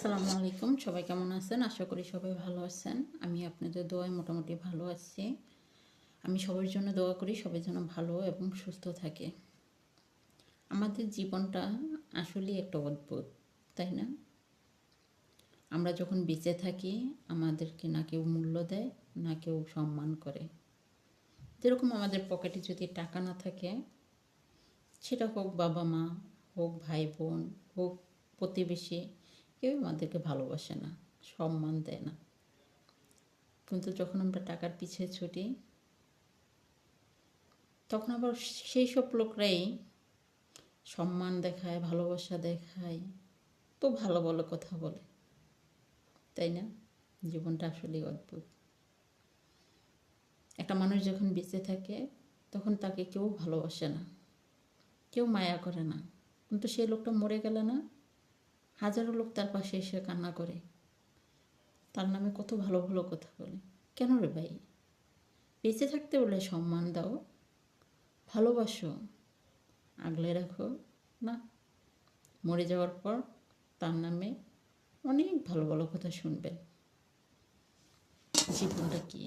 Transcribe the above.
আসসালামু আলাইকুম। সবাই কেমন আছেন? আশা করি সবাই ভালো আছেন। আমি আপনাদের দোয়ায় মোটামুটি ভালো আছি। আমি সবার জন্য দোয়া করি সবাই যেন ভালো এবং সুস্থ থাকে। আমাদের জীবনটা আসলেই একটা অদ্ভুত, তাই না? আমরা যখন বেঁচে থাকি আমাদেরকে না কেউ মূল্য দেয়, না কেউ সম্মান করে। যেরকম আমাদের পকেটে যদি টাকা না থাকে, সেটা হোক বাবা মা, হোক ভাই বোন, হোক প্রতিবেশী, কেউ আমাদেরকে ভালোবাসে না, সম্মান দেয় না। কিন্তু যখন আমরা টাকার পিছে ছুটি, তখন আবার সেই সব লোকরাই সম্মান দেখায়, ভালোবাসা দেখায়, তো ভালো ভালো কথা বলে, তাই না? জীবনটা আসলেই অদ্ভুত। একটা মানুষ যখন বেঁচে থাকে তখন তাকে কেউ ভালোবাসে না, কেউ মায়া করে না, কিন্তু সেই লোকটা মরে গেলে না, হাজারো লোক তার পাশে এসে কান্না করে, তার নামে কত ভালো ভালো কথা বলে। কেন রে ভাই? বেঁচে থাকতে বলে সম্মান দাও, ভালোবাসো, আগলে রাখো না, মরে যাওয়ার পর তার নামে অনেক ভালো ভালো কথা শুনবেন। জীবনটা কি